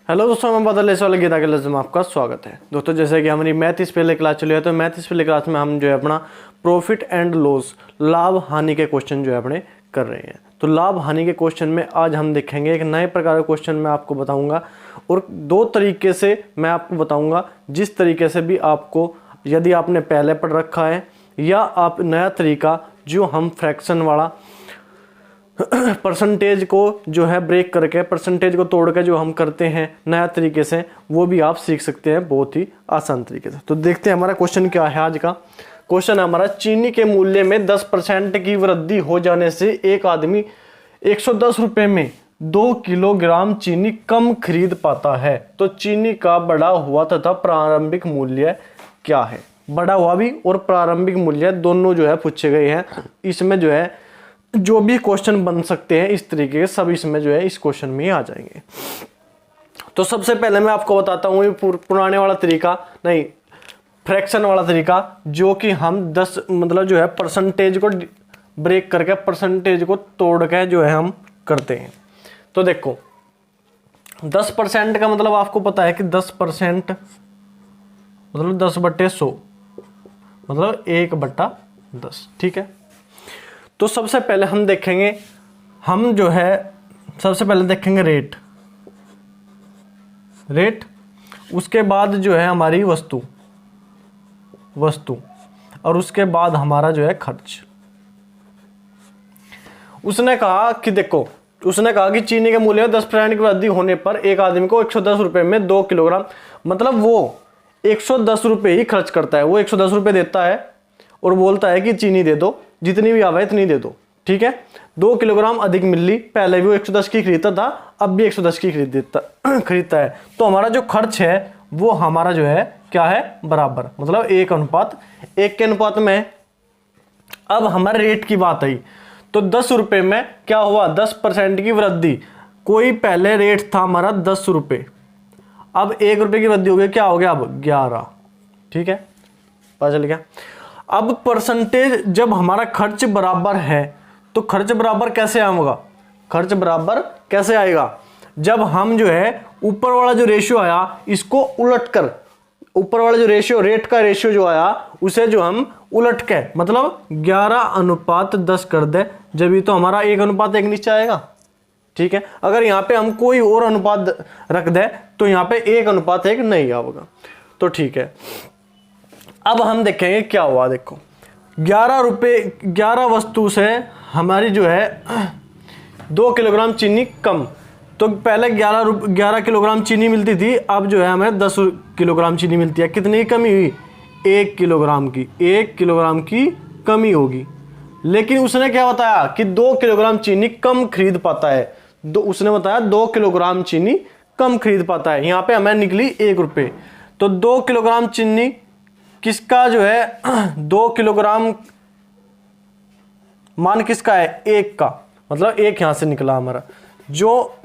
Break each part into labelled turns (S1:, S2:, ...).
S1: Hello दोस्तों, मैं बादल इस वाले गीता क्लास में आपका स्वागत है। दोस्तों जैसे कि हमारी मैथ इस पहले क्लास चली है, तो मैथ इस पहले क्लास में हम जो है अपना प्रॉफिट एंड लॉस, लाभ हानि के क्वेश्चन जो है अपने कर रहे हैं। तो लाभ हानि के क्वेश्चन में आज हम देखेंगे एक नए प्रकार के क्वेश्चन मैं आपको बताऊंगा, और दो तरीके से मैं आपको बताऊंगा। जिस तरीके से भी आपको, यदि आपने पहले पढ़ रखा है या आप नया तरीका जो हम फ्रैक्शन वाला परसेंटेज को जो है ब्रेक करके, परसेंटेज को तोड़ के जो हम करते हैं नया तरीके से, वो भी आप सीख सकते हैं बहुत ही आसान तरीके से। तो देखते हैं हमारा क्वेश्चन क्या है। आज का क्वेश्चन है हमारा, चीनी के मूल्य में 10% की वृद्धि हो जाने से एक आदमी 110 रुपए में 2 किलोग्राम चीनी कम खरीद पाता है। तो चीनी का बढ़ा हुआ तथा प्रारंभिक मूल्य क्या है? बढ़ा हुआ भी और प्रारंभिक मूल्य दोनों जो है पूछे गए हैं। इसमें जो है जो भी क्वेश्चन बन सकते हैं इस तरीके के, सब इसमें जो है इस क्वेश्चन में आ जाएंगे। तो सबसे पहले मैं आपको बताता हूँ ये पुराने वाला तरीका नहीं, फ्रैक्शन वाला तरीका, जो कि हम 10 मतलब जो है परसेंटेज को ब्रेक करके, परसेंटेज को तोड़ के जो है हम करते हैं। तो देखो 10% का मतलब आपको पता है कि 10% मतलब 10/100 मतलब 1/10, ठीक है। तो सबसे पहले हम देखेंगे, हम जो है सबसे पहले देखेंगे रेट, उसके बाद जो है हमारी वस्तु, और उसके बाद हमारा जो है खर्च। उसने कहा कि चीनी के मूल्य में 10% की वृद्धि होने पर एक आदमी को 110 रुपए में 2 किलोग्राम, मतलब वो 110 रुपए ही खर्च करता है। वो 110 रुपए देता है और बोलता है कि चीनी दे दो, जितनी भी आवे इतनी दे दो, ठीक है। 2 किलोग्राम अधिक मिली, पहले भी वो 110 की खरीदता था, अब भी 110 की खरीदता है। तो हमारा जो खर्च है वो हमारा जो है क्या है, बराबर, मतलब 1:1 के अनुपात में। अब हमारे रेट की बात आई, तो 10 रुपए में क्या हुआ, 10% की वृद्धि। कोई पहले रेट था हमारा 10 रुपए, अब 1 रुपए की वृद्धि हो गई, क्या हो गया अब 11, ठीक है, पता चल गया। अब परसेंटेज, जब हमारा खर्च बराबर है तो खर्च बराबर कैसे आएगा? खर्च बराबर कैसे आएगा? जब हम जो है ऊपर वाला जो रेशियो आया इसको उलट कर, ऊपर वाला जो रेशियो, रेट का रेशियो जो आया उसे जो हम उलट के, मतलब 11:10 कर दे, जब ये तो हमारा 1:1 नीचे आएगा, ठीक है। अगर यहाँ पे हम कोई और अनुपात रख दे तो यहाँ पे 1:1 नहीं आएगा, तो ठीक है। अब हम देखेंगे क्या हुआ। देखो 11 वस्तु से हमारी जो है 2 किलोग्राम चीनी कम। तो पहले 11 किलोग्राम चीनी मिलती थी, अब जो है हमें 10 किलोग्राम चीनी मिलती है। कितनी कमी हुई? 1 किलोग्राम की, 1 किलोग्राम की कमी होगी। लेकिन उसने क्या बताया कि 2 किलोग्राम चीनी कम खरीद पाता है। उसने बताया 2 किलोग्राम चीनी कम खरीद पाता है। यहाँ पे हमें निकली 1 रुपये। तो 2 किलोग्राम चीनी किसका जो है 2 किलोग्राम मान किसका है? 1 का, मतलब 1 यहां से निकला हमारा। जो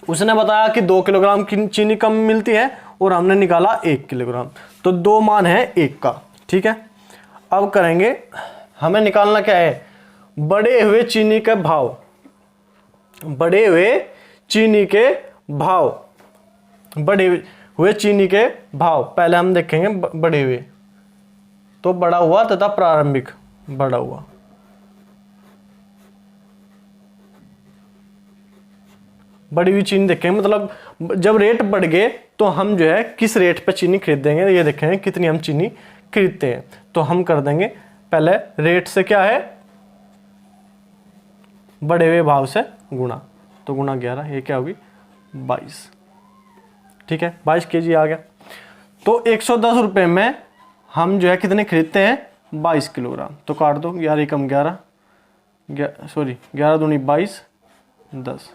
S1: उसने बताया कि 2 किलोग्राम की चीनी कम मिलती है और हमने निकाला 1 किलोग्राम, तो 2 मान है 1 का, ठीक है। अब करेंगे, हमें निकालना क्या है? बढ़े हुए चीनी के भाव, बढ़े हुए चीनी के भाव, बढ़े हुए चीनी के भाव। पहले हम देखेंगे बढ़े हुए, तो बढ़ा हुआ तथा प्रारंभिक, बढ़ा हुआ, बढ़ी हुई चीनी देखेंगे, मतलब जब रेट बढ़ गए तो हम जो है किस रेट पे चीनी खरीदेंगे, ये देखेंगे कितनी हम चीनी खरीदते हैं। तो हम कर देंगे पहले रेट से क्या है, बढ़े हुए भाव से गुणा, तो गुणा 11, ये क्या होगी 22, ठीक है, 22 केजी आ गया। तो 110 रुपए में हम जो है कितने खरीदते हैं? 22 किलोग्राम। तो काट दो, 11 कम 11, 11 दूनी 22, 10।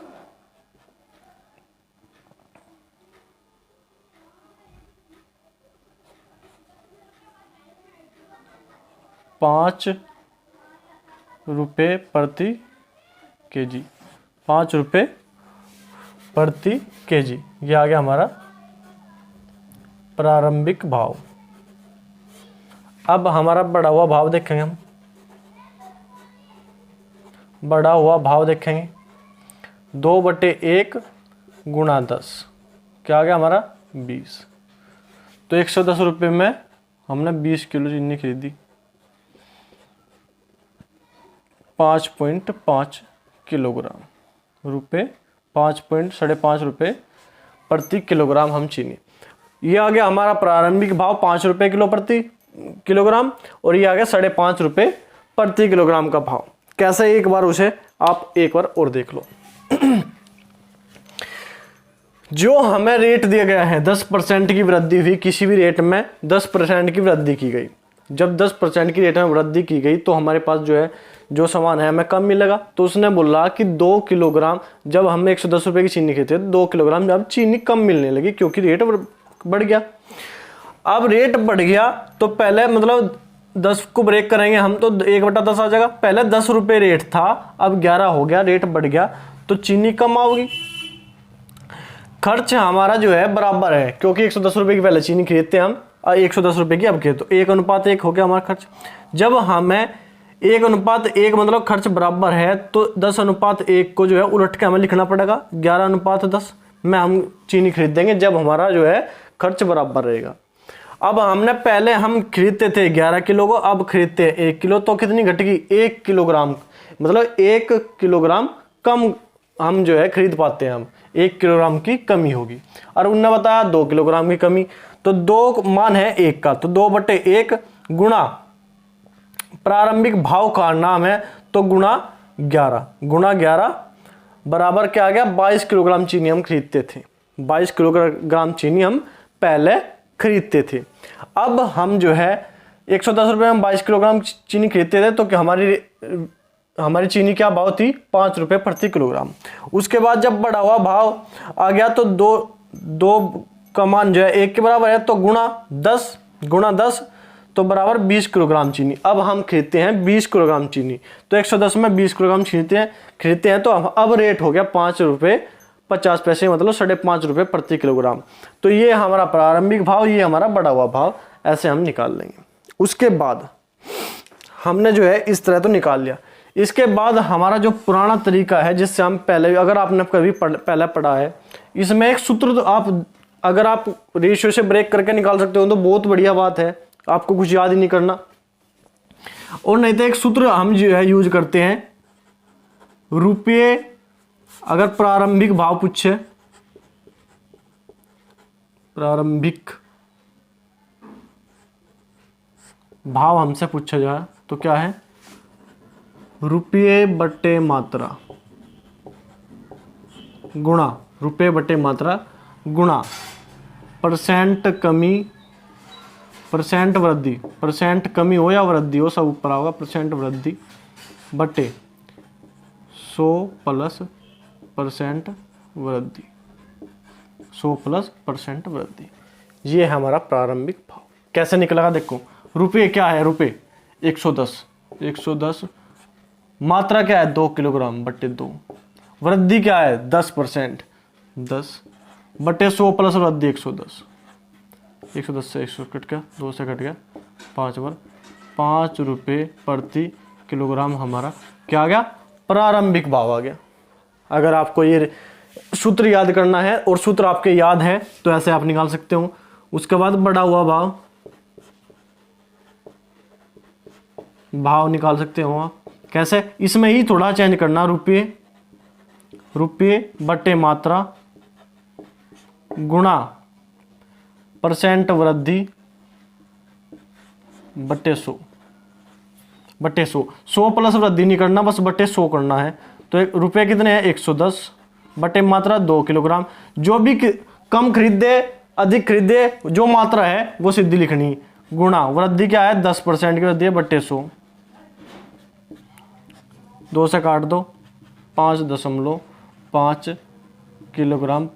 S1: ₹5 प्रति केजी, 5 रुपये प्रति केजी, ये आ गया हमारा प्रारंभिक भाव। अब हमारा बढ़ा हुआ भाव देखेंगे हम, बढ़ा हुआ भाव देखेंगे 2/1 गुणा 10, क्या आ गया हमारा 20। तो 110 रुपये में हमने 20 किलो चीनी खरीदी, 5.5 किलोग्राम, रुपये 5.5 रुपये प्रति किलोग्राम हम चीनी। ये आ गया हमारा प्रारंभिक भाव 5 रुपये किलो प्रति किलोग्राम, और ये आ गया 5.5 रुपये प्रति किलोग्राम का भाव। कैसे, एक बार उसे आप एक बार और देख लो। जो हमें रेट दिया गया है 10% की वृद्धि हुई, किसी भी रेट में 10% की वृद्धि की गई। जब 10% की रेट में वृद्धि की गई तो हमारे पास जो है जो सामान है हमें कम मिलेगा। तो उसने बोला कि 2 किलोग्राम, जब हम 110 रुपये की चीनी खरीदते थे 2 किलोग्राम जब चीनी कम मिलने लगी क्योंकि रेट बढ़ गया। अब रेट बढ़ गया तो पहले मतलब 10 को ब्रेक करेंगे हम तो 1/10 आ जाएगा। पहले 10 रुपये रेट था, अब 11 हो गया, रेट बढ़ गया तो चीनी कम आओगी। खर्च हमारा जो है बराबर है क्योंकि 110 रुपये की पहले चीनी खरीदते हैं हम, 110 रुपये की अब खरीदते, तो 1:1 हो गया हमारा खर्च। जब हमें 1:1 मतलब खर्च बराबर है तो 10:1 को जो है उलट के हमें लिखना पड़ेगा, 11:10 में हम चीनी खरीदेंगे जब हमारा जो है खर्च बराबर रहेगा। अब हमने पहले हम खरीदते थे 11 किलो को, अब खरीदते हैं 1 किलो, तो कितनी घटेगी 1 किलोग्राम, मतलब 1 किलोग्राम कम हम जो है खरीद पाते हैं हम, 1 किलोग्राम की कमी होगी। और उनने बताया 2 किलोग्राम की कमी, तो 2 मान है 1 का, तो 2/1 गुणा प्रारंभिक भाव का नाम है तो गुणा 11 बराबर क्या आ गया 22 किलोग्राम चीनी हम खरीदते थे। 22 किलोग्राम चीनी हम पहले खरीदते थे। अब हम जो है 110 रुपये में 22 किलोग्राम चीनी खरीदते थे तो क्या हमारी चीनी क्या भाव थी 5 रुपये प्रति किलोग्राम। उसके बाद जब बढ़ा हुआ भाव आ गया तो दो का मान जो है 1 के बराबर है तो गुणा 10 तो बराबर 20 किलोग्राम चीनी। अब हम खरीदते हैं 20 किलोग्राम चीनी, तो 110 में 20 किलोग्राम खरीदते हैं तो अब रेट हो गया 5 रुपये 50 पैसे, मतलब 5.5 रुपये प्रति किलोग्राम। तो ये हमारा प्रारंभिक भाव, ये हमारा बढ़ा हुआ भाव, ऐसे हम निकाल लेंगे। उसके बाद हमने जो है इस तरह तो निकाल लिया। इसके बाद हमारा जो पुराना तरीका है जिससे हम पहले, अगर आपने कभी पहले पढ़ा है, इसमें एक सूत्र तो अगर आप रेशियो से ब्रेक करके निकाल सकते हो तो बहुत बढ़िया बात है, आपको कुछ याद ही नहीं करना। और नहीं तो एक सूत्र हम जो है यूज करते हैं, रुपये अगर प्रारंभिक भाव पूछे, प्रारंभिक भाव हमसे पूछा जाए तो क्या है रुपये बटे मात्रा गुणा रुपये बटे मात्रा गुणा परसेंट कमी, परसेंट वृद्धि, परसेंट कमी हो या वृद्धि हो सब ऊपर होगा, परसेंट वृद्धि बटे 100 प्लस परसेंट वृद्धि, 100 प्लस परसेंट वृद्धि। ये है हमारा प्रारंभिक भाव। कैसे निकलेगा देखो, रुपये क्या है, रुपये 110, मात्रा क्या है 2 किलोग्राम बटे 2, वृद्धि क्या है 10%, 10 बटे 100 प्लस वृद्धि 110, 110 से 100 कट गया, 2 से कट गया 5 बार, 5 रुपये प्रति किलोग्राम हमारा क्या आ गया प्रारंभिक भाव आ गया। अगर आपको ये सूत्र याद करना है और सूत्र आपके याद है तो ऐसे आप निकाल सकते हो। उसके बाद बढ़ा हुआ भाव निकाल सकते हो आप। कैसे, इसमें ही थोड़ा चेंज करना, रुपये बटे मात्रा गुणा परसेंट वृद्धि बटे 100, 100 प्लस वृद्धि नहीं करना, बस बटे 100 करना है। तो रुपये कितने हैं 110 बटे मात्रा 2 किलोग्राम। जो भी कम खरीदे अधिक खरीदे जो मात्रा है वो सीधी लिखनी, गुणा वृद्धि क्या है 10% की वृद्धि है बटे 100, 2 से काट दो 5.5 किलोग्राम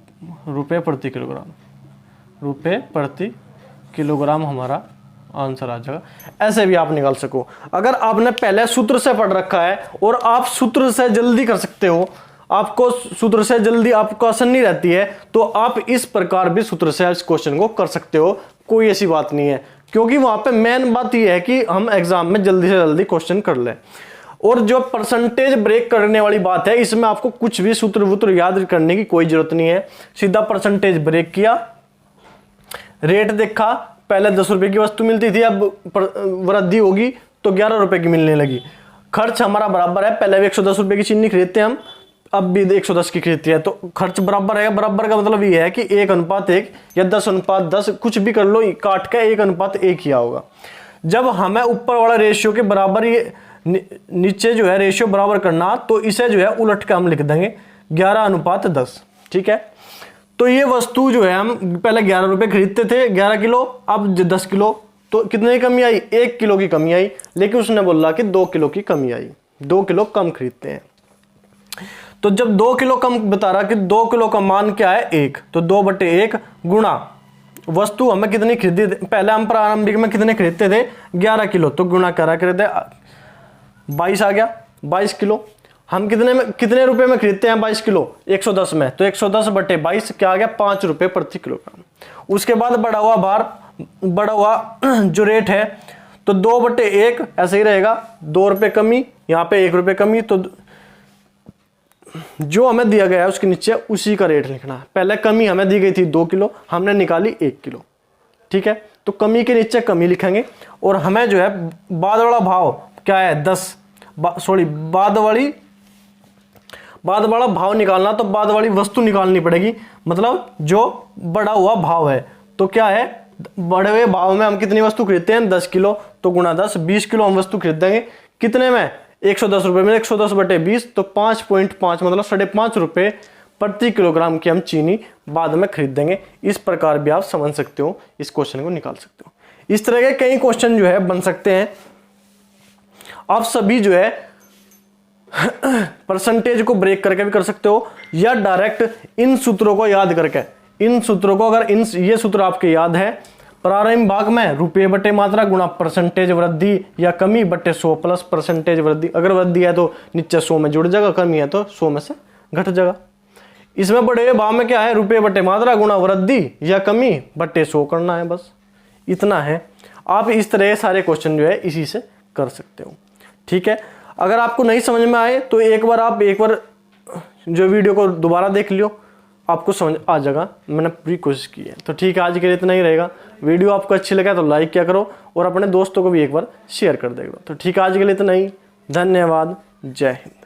S1: रुपये प्रति किलोग्राम, रुपये प्रति किलोग्राम हमारा आंसर आ जाएगा। ऐसे भी आप निकाल सको। अगर आपने पहले सूत्र से पढ़ रखा है और आप सूत्र से जल्दी कर सकते हो, आपको सूत्र से जल्दी आपको आसानी रहती है, तो आप इस प्रकार भी सूत्र से इस क्वेश्चन को कर सकते हो, कोई ऐसी बात नहीं है। क्योंकि वहां पे मेन बात यह है कि हम एग्जाम में जल्दी से जल्दी क्वेश्चन कर लें। और जो परसेंटेज ब्रेक करने वाली बात है, इसमें आपको कुछ भी सूत्र वूत्र याद करने की कोई जरूरत नहीं है। सीधा परसेंटेज ब्रेक किया, रेट देखा, पहले 10 रुपए की वस्तु मिलती थी, अब वृद्धि होगी तो 11 रुपए की मिलने लगी। खर्च हमारा बराबर है, पहले भी 110 रुपए की चीनी खरीदते हैं हम, अब भी 110 की खरीदती है, तो खर्च बराबर है। बराबर का मतलब ये है कि 1:1 या 10:10, कुछ भी कर लो, काट के 1:1 ही होगा। जब हमें ऊपर वाला रेशियो के बराबर ही नीचे जो है रेशियो बराबर करना, तो इसे जो है उलट के हम लिख देंगे 11:10। ठीक है, तो ये वस्तु जो है हम पहले 11 रुपए खरीदते थे 11 किलो, अब 10 किलो, तो कितने की कमी आई? 1 किलो की कमी आई। लेकिन उसने बोला कि 2 किलो की कमी आई, 2 किलो कम खरीदते हैं। तो जब 2 किलो कम बता रहा कि 2 किलो का मान क्या है? 1, तो 2/1 गुणा वस्तु हमें कितनी खरीदी, पहले हम प्रारंभिक में कितने खरीदते थे? 11 किलो, तो गुणा करा खरीदे 22 आ गया, 22 किलो। हम कितने रुपए में खरीदते हैं 22 किलो? 110 में, तो 110/22 क्या आ गया? 5 रुपए प्रति किलोग्राम। उसके बाद बढ़ा हुआ भार, बढ़ा हुआ जो रेट है, तो 2/1 ऐसे ही रहेगा, 2 रुपए कमी, यहाँ पे 1 रुपए कमी, तो जो हमें दिया गया है उसके नीचे उसी का रेट लिखना है। पहले कमी हमें दी गई थी 2 किलो, हमने निकाली 1 किलो। ठीक है, तो कमी के नीचे कमी लिखेंगे, और हमें जो है बाद वाला भाव क्या है? 10, बाद वाला भाव निकालना, तो बाद वाली वस्तु निकालनी पड़ेगी, मतलब जो बढ़ा हुआ भाव है। तो क्या है? बढ़े हुए भाव में हम कितनी वस्तु खरीदते हैं? 10 किलो, तो गुणा 10, 20 किलो हम वस्तु खरीदेंगे। कितने में? 110 रुपए में, 110/20, तो 5.5 मतलब 5.5 रुपए प्रति किलोग्राम की हम चीनी बाद में खरीद देंगे। इस प्रकार भी आप समझ सकते हो, इस क्वेश्चन को निकाल सकते हो। इस तरह के कई क्वेश्चन जो है बन सकते हैं। आप सभी जो है परसेंटेज को ब्रेक करके भी कर सकते हो, या डायरेक्ट इन सूत्रों को याद करके, इन सूत्रों को अगर ये सूत्र आपके याद है, प्रारंभिक भाग में रुपये बटे मात्रा गुणा परसेंटेज वृद्धि या कमी बटे 100 प्लस परसेंटेज वृद्धि। अगर वृद्धि है तो नीचे 100 में जुड़ जाएगा, कमी है तो 100 में से घट जाएगा। इसमें बड़े भाव में क्या है? रुपये बटे मात्रा गुणा वृद्धि या कमी बटे 100 करना है, बस इतना है। आप इस तरह सारे क्वेश्चन जो है इसी से कर सकते हो। ठीक है, अगर आपको नहीं समझ में आए तो एक बार जो वीडियो को दोबारा देख लियो, आपको समझ आ जाएगा, मैंने पूरी कोशिश की है। तो ठीक है, आज के लिए इतना ही रहेगा। वीडियो आपको अच्छी लगा तो लाइक किया करो, और अपने दोस्तों को भी एक बार शेयर कर देगा। तो ठीक है, आज के लिए इतना ही। धन्यवाद, जय हिंद।